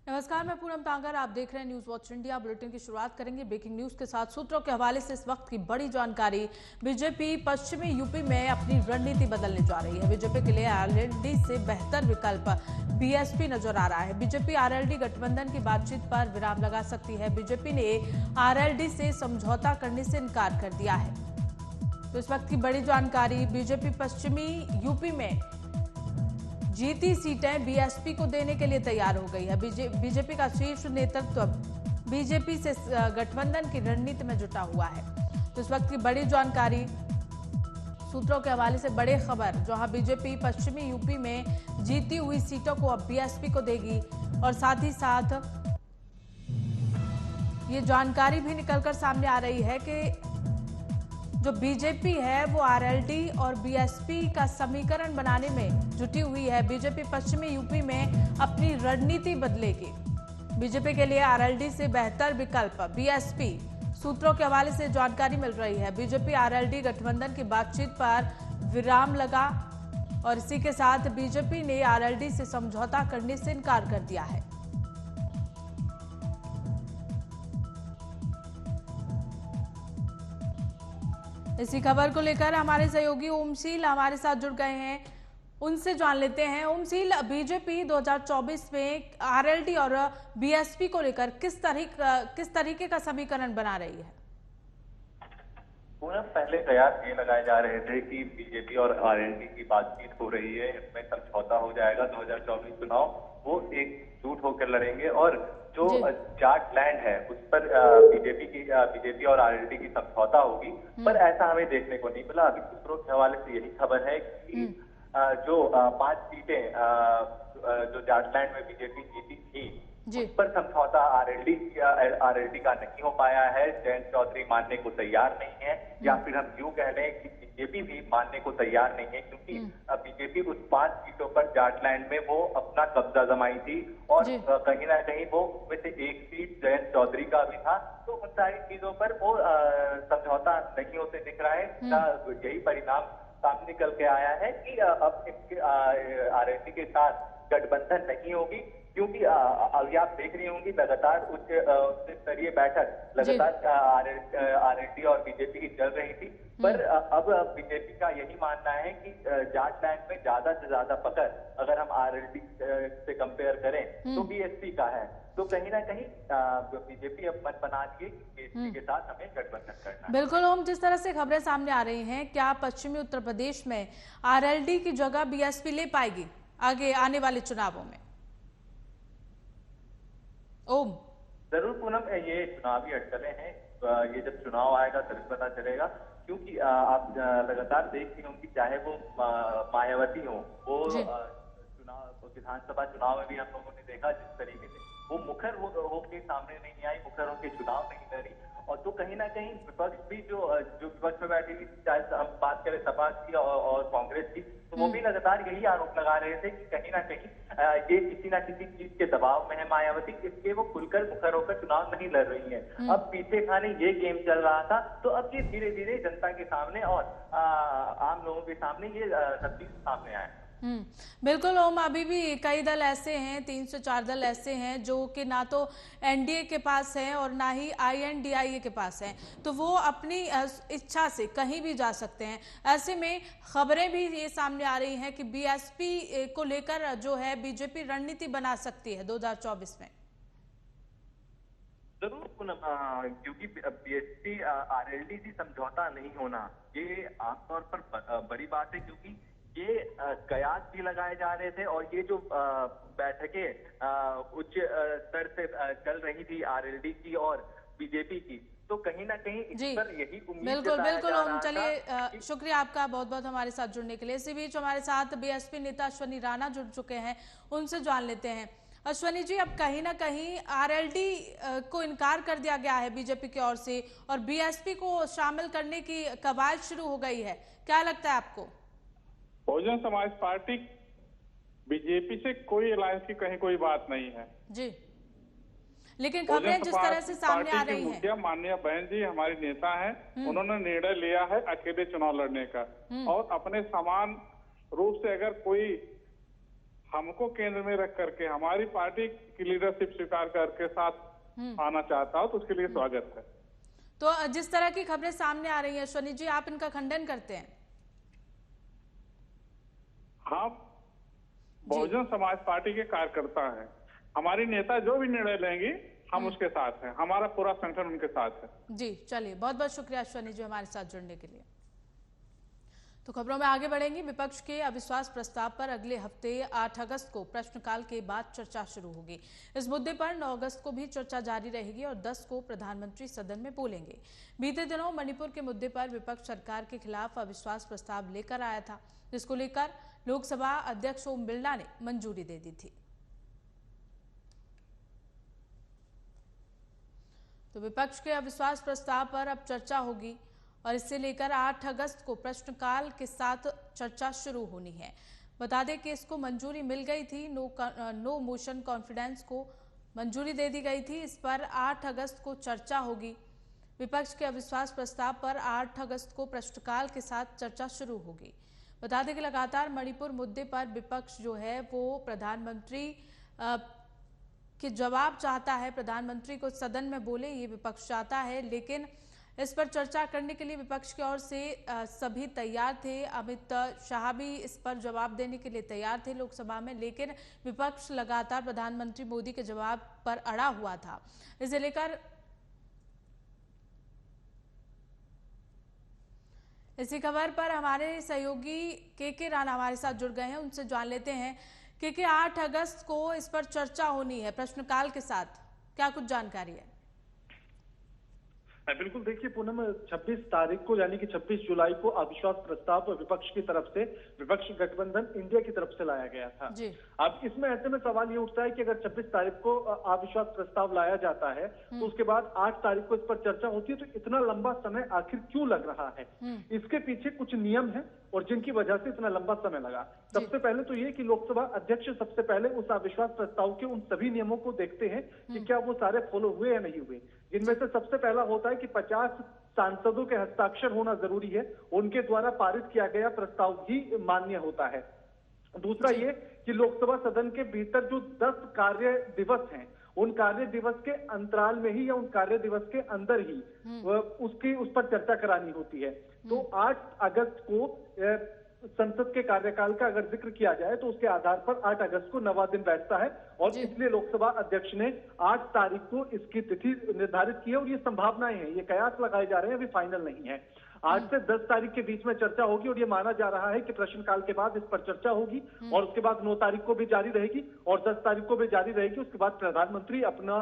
नमस्कार, मैं पूनम तांगर। आप देख रहे हैं न्यूज वॉच इंडिया। बुलेटिन की शुरुआत करेंगे ब्रेकिंग न्यूज के साथ। सूत्रों के हवाले से इस वक्त की बड़ी जानकारी। बीजेपी पश्चिमी यूपी में अपनी रणनीति बदलने जा रही है। बीजेपी के लिए आरएलडी से बेहतर विकल्प बीएसपी नजर आ रहा है। बीजेपी आरएलडी गठबंधन की बातचीत पर विराम लगा सकती है। बीजेपी ने आरएलडी से समझौता करने से इनकार कर दिया है। तो इस वक्त की बड़ी जानकारी, बीजेपी पश्चिमी यूपी में जीती सीटें बीएसपी को देने के लिए तैयार हो गई है। बीजेपी का शीर्ष नेतृत्व बीजेपी से गठबंधन की रणनीति में जुटा हुआ है। तो इस वक्त की बड़ी जानकारी, सूत्रों के हवाले से बड़ी खबर, जहां बीजेपी पश्चिमी यूपी में जीती हुई सीटों को अब बीएसपी को देगी और साथ ही साथ ये जानकारी भी निकलकर सामने आ रही है कि जो बीजेपी है वो आरएलडी और बीएसपी का समीकरण बनाने में जुटी हुई है। बीजेपी पश्चिमी यूपी में अपनी रणनीति बदलेगी। बीजेपी के लिए आरएलडी से बेहतर विकल्प बीएसपी, सूत्रों के हवाले से जानकारी मिल रही है। बीजेपी आरएलडी गठबंधन की बातचीत पर विराम लगा और इसी के साथ बीजेपी ने आरएलडी से समझौता करने से इनकार कर दिया है। इसी खबर को लेकर हमारे सहयोगी ओमशील हमारे साथ जुड़ गए हैं, उनसे जान लेते हैं। ओमशील, बीजेपी 2024 में आरएलडी और बीएसपी को लेकर किस तरीके का समीकरण बना रही है? पूनम, पहले कयास ये लगाए जा रहे थे कि बीजेपी और आरएलडी की बातचीत हो रही है, इसमें समझौता हो जाएगा। 2024 चुनाव वो एकजुट होकर लड़ेंगे और जो जाट लैंड है उस पर बीजेपी और आरएलडी की समझौता होगी, पर ऐसा हमें देखने को नहीं मिला। अभी सूत्रों के हवाले से यही खबर है कि जो 5 सीटें जो जाट लैंड में बीजेपी जीती थी उस पर समझौता आरएलडी का नहीं हो पाया है। जयंत चौधरी मानने को तैयार नहीं है, या फिर हम यूं कह लें कि बीजेपी भी मानने को तैयार नहीं है, क्योंकि बीजेपी उस 5 सीटों पर जाटलैंड में वो अपना कब्जा जमाई थी और कहीं ना कहीं वो में से एक सीट जयंत चौधरी का भी था। तो उन सारी चीजों पर वो समझौता नहीं होते दिख रहा है। यही परिणाम सामने निकल के आया है कि अब इनके आरएलडी के साथ गठबंधन नहीं होगी, क्योंकि अभी आप देख रही होंगी लगातार उच्च स्तरीय बैठक लगातार आरएलडी और बीजेपी की चल रही थी। पर अब बीजेपी का यही मानना है कि जाट लैंड में ज्यादा से ज्यादा पकड़ अगर हम आरएलडी से कंपेयर करें तो बीएसपी का है। तो कहीं ना कहीं बीजेपी अब मन बना लिए कि बीएसपी के साथ हमें गठबंधन करना है। बिल्कुल ओम, जिस तरह से खबरें सामने आ रही हैं, क्या पश्चिमी उत्तर प्रदेश में आरएलडी की जगह बीएसपी ले पाएगी आगे आने वाले चुनावों में? ओम, जरूर पूनम, ये चुनावी अटकलें हैं। ये जब चुनाव आएगा तभी पता चलेगा, क्योंकि आप लगातार देख रही होंगी, चाहे वो मायावती हो, वो चुनाव विधानसभा चुनाव में भी हम लोगों ने देखा जिस तरीके से वो मुखर होके सामने नहीं आई, मुखर होके चुनाव नहीं लड़ी। और तो कहीं ना कहीं विपक्ष भी जो विपक्ष में बैठी थी, चाहे हम बात करें सपा की और कांग्रेस की, तो वो भी लगातार यही आरोप लगा रहे थे कि कहीं ना कहीं ये किसी ना किसी चीज के दबाव में है मायावती, इसलिए वो खुलकर मुखर होकर चुनाव नहीं लड़ रही है। अब पीछे खाने ये गेम चल रहा था, तो अब ये धीरे धीरे जनता के सामने और आम लोगों के सामने ये सब चीज सामने आए। बिल्कुल ओम, अभी भी कई दल ऐसे हैं, 3 से 4 दल ऐसे हैं जो कि ना तो एनडीए के पास हैं और ना ही आईएनडीआईए के पास हैं, तो वो अपनी इच्छा से कहीं भी जा सकते हैं। ऐसे में खबरें भी ये सामने आ रही हैं कि बीएसपी को लेकर जो है बीजेपी रणनीति बना सकती है 2024 में। जरूर पूनम, क्योंकि बीएसपी आरएलडी से समझौता नहीं होना ये आमतौर पर बड़ी बात है, क्योंकि ये कयास भी लगाए जा रहे थे और ये जो बैठकें उच्च स्तर से चल रही थी आरएलडी की और बीजेपी की, तो कहीं ना कहीं इस पर यही उम्मीद बिल्कुल ओम, चलिए शुक्रिया आपका बहुत बहुत हमारे साथ जुड़ने के लिए। इसी बीच हमारे साथ बीएसपी नेता अश्वनी राणा जुड़ चुके हैं, उनसे जान लेते हैं। अश्वनी जी, अब कहीं ना कहीं आरएलडी को इनकार कर दिया गया है बीजेपी की ओर से और बीएसपी को शामिल करने की कवायद शुरू हो गई है, क्या लगता है आपको? बहुजन समाज पार्टी बीजेपी से कोई अलायंस की कहीं कोई बात नहीं है जी, लेकिन खबरें जिस तरह से सामने आ रही हैं, माननीय बहन जी हमारी नेता हैं, उन्होंने निर्णय लिया है अकेले चुनाव लड़ने का और अपने समान रूप से अगर कोई हमको केंद्र में रख करके हमारी पार्टी की लीडरशिप स्वीकार करके साथ आना चाहता हो तो उसके लिए स्वागत है। तो जिस तरह की खबरें सामने आ रही हैं अश्वनी जी, आप इनका खंडन करते हैं? हाँ, बहुजन समाज पार्टी के कार्यकर्ता हैं, हमारी नेता जो भी निर्णय लेंगी हम उसके साथ हैं, हमारा पूरा संगठन उनके साथ है। जी चलिए, बहुत बहुत शुक्रिया अश्वनी जी हमारे साथ जुड़ने के लिए। तो खबरों में आगे बढ़ेंगे। विपक्ष के अविश्वास प्रस्ताव पर अगले हफ्ते 8 अगस्त को प्रश्नकाल के बाद चर्चा शुरू होगी। इस मुद्दे पर 9 अगस्त को भी चर्चा जारी रहेगी और 10 को प्रधानमंत्री सदन में बोलेंगे। बीते दिनों मणिपुर के मुद्दे पर विपक्ष सरकार के खिलाफ अविश्वास प्रस्ताव लेकर आया था, जिसको लेकर लोकसभा अध्यक्ष ओम बिरला ने मंजूरी दे दी थी। तो विपक्ष के अविश्वास प्रस्ताव पर अब चर्चा होगी और इससे लेकर 8 अगस्त को प्रश्नकाल के साथ चर्चा शुरू होनी है। बता दें कि इसको मंजूरी मिल गई थी, नो मोशन कॉन्फिडेंस को मंजूरी दे दी गई थी। इस पर 8 अगस्त को चर्चा होगी। विपक्ष के अविश्वास प्रस्ताव पर 8 अगस्त को प्रश्नकाल के साथ चर्चा शुरू होगी। बता दें कि लगातार मणिपुर मुद्दे पर विपक्ष जो है वो प्रधानमंत्री के जवाब चाहता है, प्रधानमंत्री को सदन में बोले ये विपक्ष चाहता है, लेकिन इस पर चर्चा करने के लिए विपक्ष की ओर से सभी तैयार थे। अमित शाह भी इस पर जवाब देने के लिए तैयार थे लोकसभा में, लेकिन विपक्ष लगातार प्रधानमंत्री मोदी के जवाब पर अड़ा हुआ था। इसे लेकर इसी खबर पर हमारे सहयोगी के राणा हमारे साथ जुड़ गए हैं, उनसे जान लेते हैं कि 8 अगस्त को इस पर चर्चा होनी है प्रश्नकाल के साथ, क्या कुछ जानकारी है? बिल्कुल, देखिए पूनम, 26 तारीख को यानी कि 26 जुलाई को अविश्वास प्रस्ताव विपक्ष की तरफ से, विपक्ष गठबंधन इंडिया की तरफ से लाया गया था। अब इसमें ऐसे में सवाल ये उठता है कि अगर 26 तारीख को अविश्वास प्रस्ताव लाया जाता है तो उसके बाद 8 तारीख को इस पर चर्चा होती है, तो इतना लंबा समय आखिर क्यों लग रहा है? इसके पीछे कुछ नियम है और जिनकी वजह से इतना लंबा समय लगा। सबसे पहले तो ये कि लोकसभा अध्यक्ष सबसे पहले उस अविश्वास प्रस्ताव के उन सभी नियमों को देखते हैं कि क्या वो सारे फॉलो हुए या नहीं हुए। इनमें से सबसे पहला होता है कि 50 सांसदों के हस्ताक्षर होना जरूरी है, उनके द्वारा पारित किया गया प्रस्ताव ही मान्य होता है। दूसरा ये कि लोकसभा सदन के भीतर जो 10 कार्य दिवस हैं, उन कार्य दिवस के अंतराल में ही या उन कार्य दिवस के अंदर ही उस पर चर्चा करानी होती है। तो 8 अगस्त को संसद के कार्यकाल का अगर जिक्र किया जाए तो उसके आधार पर 8 अगस्त को नवा दिन बैठता है और इसलिए लोकसभा अध्यक्ष ने 8 तारीख को इसकी तिथि निर्धारित की है। और ये संभावनाएं हैं, ये कयास लगाए जा रहे हैं, अभी फाइनल नहीं है। 8 से 10 तारीख के बीच में चर्चा होगी और ये माना जा रहा है कि प्रश्नकाल के बाद इस पर चर्चा होगी और उसके बाद 9 तारीख को भी जारी रहेगी और 10 तारीख को भी जारी रहेगी। उसके बाद प्रधानमंत्री अपना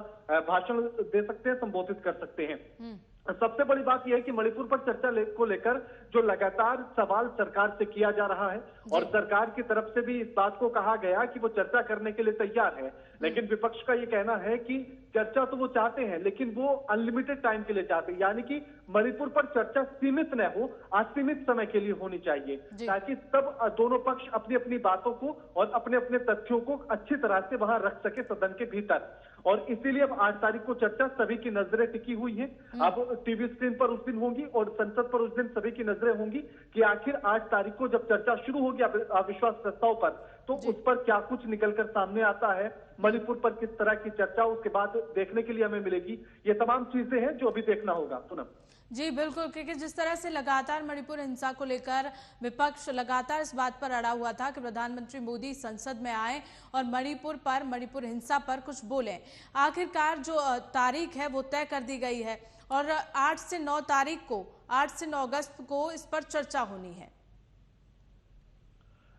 भाषण दे सकते हैं, संबोधित कर सकते हैं। सबसे बड़ी बात यह है कि मणिपुर पर चर्चा को लेकर जो लगातार सवाल सरकार से किया जा रहा है और सरकार की तरफ से भी इस बात को कहा गया कि वो चर्चा करने के लिए तैयार है, लेकिन विपक्ष का ये कहना है कि चर्चा तो वो चाहते हैं लेकिन वो अनलिमिटेड टाइम के लिए चाहते हैं, यानी कि मणिपुर पर चर्चा सीमित न हो, असीमित समय के लिए होनी चाहिए, ताकि तब दोनों पक्ष अपनी अपनी बातों को और अपने अपने तथ्यों को अच्छी तरह से वहां रख सके सदन के भीतर। और इसीलिए अब 8 तारीख को चर्चा सभी की नजरें टिकी हुई हैं। अब टीवी स्क्रीन पर उस दिन होंगी और संसद पर उस दिन सभी की नजरें होंगी कि आखिर 8 तारीख को जब चर्चा शुरू होगी अविश्वास प्रस्ताव पर, तो उस पर क्या कुछ निकलकर सामने आता है, मणिपुर पर किस तरह की चर्चा उसके बाद देखने के लिए हमें मिलेगी। ये तमाम चीजें हैं जो अभी देखना होगा। पूनम जी बिल्कुल, क्योंकि जिस तरह से लगातार मणिपुर हिंसा को लेकर विपक्ष लगातार इस बात पर अड़ा हुआ था कि प्रधानमंत्री मोदी संसद में आए और मणिपुर हिंसा पर कुछ बोलें। आखिरकार जो तारीख है वो तय कर दी गई है और 8 से 9 अगस्त को इस पर चर्चा होनी है।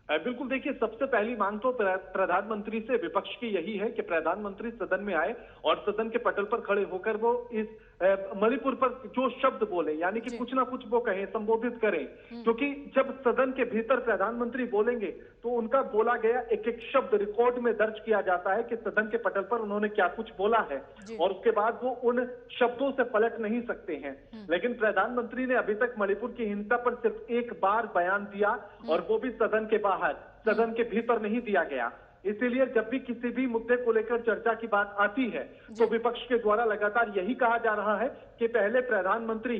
बिल्कुल, देखिए सबसे पहली मांग तो प्रधानमंत्री से विपक्ष की यही है कि प्रधानमंत्री सदन में आए और सदन के पटल पर खड़े होकर वो इस मणिपुर पर जो शब्द बोले, यानी कि कुछ ना कुछ वो कहें, संबोधित करें, क्योंकि जब सदन के भीतर प्रधानमंत्री बोलेंगे तो उनका बोला गया एक एक शब्द रिकॉर्ड में दर्ज किया जाता है कि सदन के पटल पर उन्होंने क्या कुछ बोला है और उसके बाद वो उन शब्दों से पलट नहीं सकते हैं। लेकिन प्रधानमंत्री ने अभी तक मणिपुर की हिंसा पर सिर्फ एक बार बयान दिया और वो भी सदन के बाहर, सदन के भीतर नहीं दिया गया। इसीलिए जब भी किसी भी मुद्दे को लेकर चर्चा की बात आती है तो विपक्ष के द्वारा लगातार यही कहा जा रहा है कि पहले प्रधानमंत्री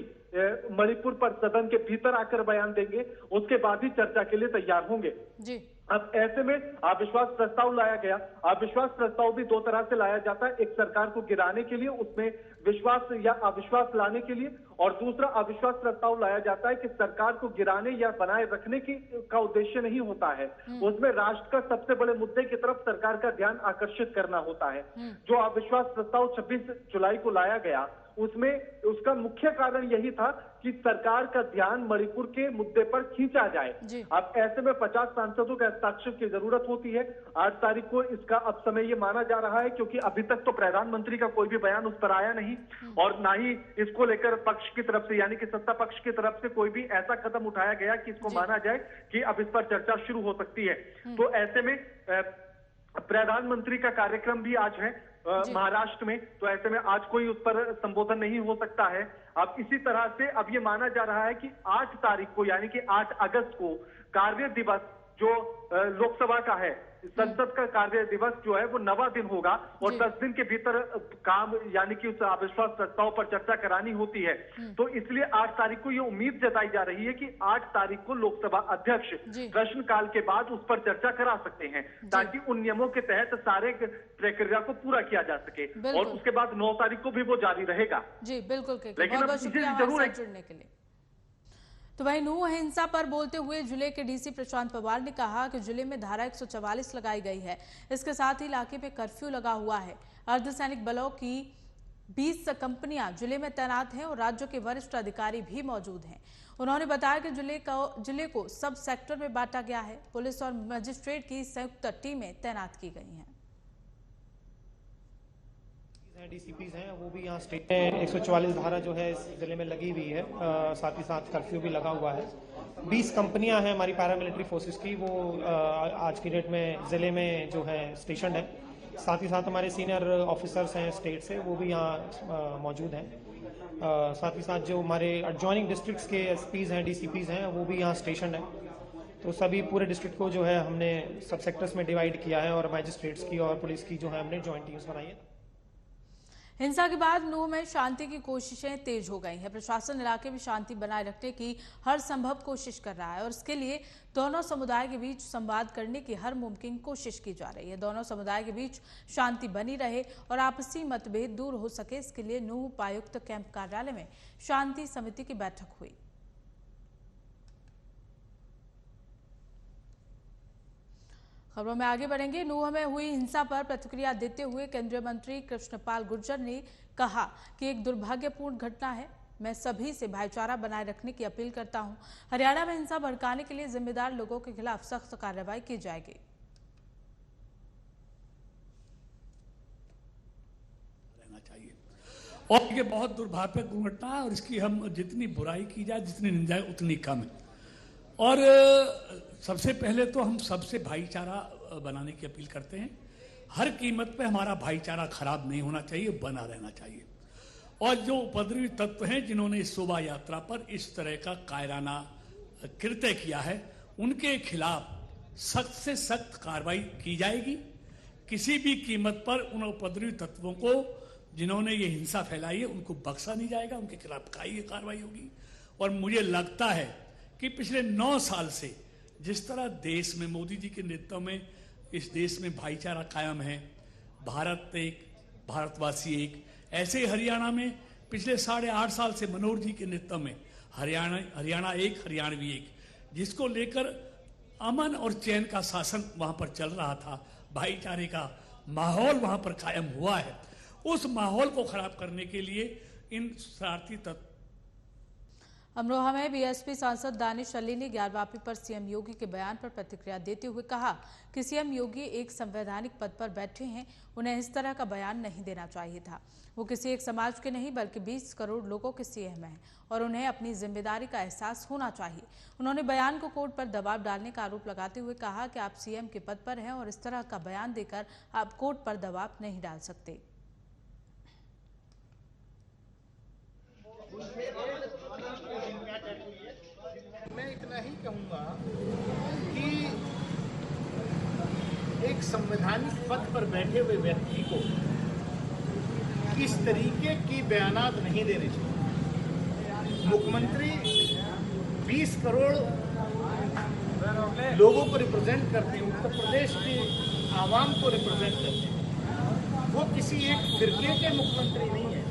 मणिपुर पर सदन के भीतर आकर बयान देंगे, उसके बाद ही चर्चा के लिए तैयार होंगे। जी अब ऐसे में अविश्वास प्रस्ताव लाया गया। अविश्वास प्रस्ताव भी दो तरह से लाया जाता है, एक सरकार को गिराने के लिए, उसमें विश्वास या अविश्वास लाने के लिए, और दूसरा अविश्वास प्रस्ताव लाया जाता है कि सरकार को गिराने या बनाए रखने की का उद्देश्य नहीं होता है, उसमें राष्ट्र का सबसे बड़े मुद्दे की तरफ सरकार का ध्यान आकर्षित करना होता है। जो अविश्वास प्रस्ताव 26 जुलाई को लाया गया, उसमें उसका मुख्य कारण यही था कि सरकार का ध्यान मणिपुर के मुद्दे पर खींचा जाए। अब ऐसे में 50 सांसदों के हस्ताक्षर की जरूरत होती है। 8 तारीख को इसका अब समय ये माना जा रहा है, क्योंकि अभी तक तो प्रधानमंत्री का कोई भी बयान उस पर आया नहीं, और ना ही इसको लेकर पक्ष की तरफ से, यानी कि सत्ता पक्ष की तरफ से कोई भी ऐसा कदम उठाया गया कि इसको माना जाए कि अब इस पर चर्चा शुरू हो सकती है। तो ऐसे में प्रधानमंत्री का कार्यक्रम भी आज है महाराष्ट्र में, तो ऐसे में आज कोई उस पर संबोधन नहीं हो सकता है। अब इसी तरह से अब ये माना जा रहा है कि 8 तारीख को, यानी कि 8 अगस्त को कार्य दिवस जो लोकसभा का है, संसद का कार्य दिवस जो है वो 9वां दिन होगा, और 10 दिन के भीतर काम, यानी कि उस अविश्वास प्रस्ताव पर चर्चा करानी होती है। तो इसलिए 8 तारीख को ये उम्मीद जताई जा रही है कि 8 तारीख को लोकसभा अध्यक्ष प्रश्नकाल के बाद उस पर चर्चा करा सकते हैं, ताकि उन नियमों के तहत सारे प्रक्रिया को पूरा किया जा सके, और उसके बाद 9 तारीख को भी वो जारी रहेगा। जी बिल्कुल, लेकिन अब जरूर जुड़ने के लिए। तो वहीं नूह हिंसा पर बोलते हुए जिले के डीसी प्रशांत पवार ने कहा कि जिले में धारा 144 लगाई गई है, इसके साथ ही इलाके में कर्फ्यू लगा हुआ है। अर्धसैनिक बलों की 20 कंपनियां जिले में तैनात हैं और राज्य के वरिष्ठ अधिकारी भी मौजूद हैं। उन्होंने बताया कि जिले को सब सेक्टर में बांटा गया है। पुलिस और मजिस्ट्रेट की संयुक्त टीमें तैनात की गई हैं। डीसीपीज हैं वो भी यहाँ स्टेट में 144 धारा जो है इस जिले में लगी हुई है, साथ ही साथ कर्फ्यू भी लगा हुआ है। 20 कंपनियां हैं हमारी पैरामिलिट्री फोर्सेस की, वो आज की डेट में जिले में जो है स्टेशन है। साथ ही साथ हमारे सीनियर ऑफिसर्स हैं स्टेट से, वो भी यहाँ मौजूद हैं। साथ ही साथ जो हमारे एडजॉइनिंग डिस्ट्रिक्ट्स के एसपीज हैं, डीसीपीज हैं, वो भी यहाँ स्टेशन है। तो सभी पूरे डिस्ट्रिक्ट को जो है हमने सब सेक्टर्स में डिवाइड किया है, और मैजिस्ट्रेट्स की और पुलिस की जो है हमने जॉइंट टीम्स बनाई है। हिंसा के बाद नूह में शांति की कोशिशें तेज हो गई हैं। प्रशासन इलाके में शांति बनाए रखने की हर संभव कोशिश कर रहा है, और इसके लिए दोनों समुदाय के बीच संवाद करने की हर मुमकिन कोशिश की जा रही है। दोनों समुदाय के बीच शांति बनी रहे और आपसी मतभेद दूर हो सके, इसके लिए नूह उपायुक्त कैंप कार्यालय में शांति समिति की बैठक हुई। खबरों में आगे बढ़ेंगे। नूह में हुई हिंसा पर प्रतिक्रिया देते हुए केंद्रीय मंत्री कृष्णपाल गुर्जर ने कहा कि एक दुर्भाग्यपूर्ण घटना है। मैं सभी से भाईचारा बनाए रखने की अपील करता हूं। हरियाणा में हिंसा भड़काने के लिए जिम्मेदार लोगों के खिलाफ सख्त कार्रवाई की जाएगी। रहना चाहिए, और ये बहुत दुर्भाग्यपूर्ण घटना है, और इसकी हम जितनी बुराई की जाए, जितनी निंदा उतनी कम है। और सबसे पहले तो हम सबसे भाईचारा बनाने की अपील करते हैं। हर कीमत पे हमारा भाईचारा खराब नहीं होना चाहिए, बना रहना चाहिए। और जो उपद्रवी तत्व हैं जिन्होंने इस शोभा यात्रा पर इस तरह का कायराना कृत्य किया है, उनके खिलाफ सख्त से सख्त कार्रवाई की जाएगी। किसी भी कीमत पर उन उपद्रवी तत्वों को जिन्होंने ये हिंसा फैलाई है उनको बख्शा नहीं जाएगा, उनके खिलाफ कार्रवाई होगी। और मुझे लगता है कि पिछले 9 साल से जिस तरह देश में मोदी जी के नेतृत्व में इस देश में भाईचारा कायम है, भारत एक, भारतवासी एक, ऐसे ही हरियाणा में पिछले 8.5 साल से मनोहर जी के नेतृत्व में हरियाणा एक, हरियाणवी एक, जिसको लेकर अमन और चैन का शासन वहां पर चल रहा था, भाईचारे का माहौल वहां पर कायम हुआ है। उस माहौल को खराब करने के लिए इन शरारती तत्व। अमरोहा में बीएसपी सांसद दानिश अली ने ग्यारवापी पर सीएम योगी के बयान पर प्रतिक्रिया देते हुए कहा कि सीएम योगी एक संवैधानिक पद पर बैठे हैं, उन्हें इस तरह का बयान नहीं देना चाहिए था। वो किसी एक समाज के नहीं बल्कि 20 करोड़ लोगों के सीएम हैं और उन्हें अपनी जिम्मेदारी का एहसास होना चाहिए। उन्होंने बयान को कोर्ट पर दबाव डालने का आरोप लगाते हुए कहा कि आप सीएम के पद पर हैं और इस तरह का बयान देकर आप कोर्ट पर दबाव नहीं डाल सकते। मैं इतना ही कहूंगा कि एक संवैधानिक पद पर बैठे हुए व्यक्ति को इस तरीके की बयानात नहीं देने चाहिए। मुख्यमंत्री 20 करोड़ लोगों को रिप्रेजेंट करते हैं, उत्तर प्रदेश की आवाम को रिप्रेजेंट करते हैं। वो किसी एक फिरके के मुख्यमंत्री नहीं है।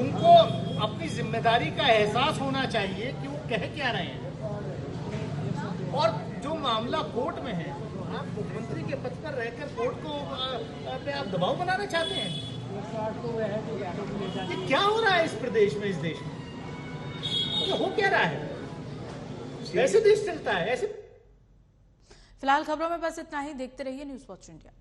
उनको अपनी जिम्मेदारी का एहसास होना चाहिए कि वो कह क्या रहे हैं। और जो मामला कोर्ट में है, आप मुख्यमंत्री के पद पर रहकर कोर्ट को पे आप दबाव बनाना चाहते हैं? ये क्या हो रहा है इस प्रदेश में, इस देश में? ये हो क्या रहा है? ऐसे देश चलता है ऐसे। फिलहाल खबरों में बस इतना ही। देखते रहिए न्यूज़ वॉच इंडिया।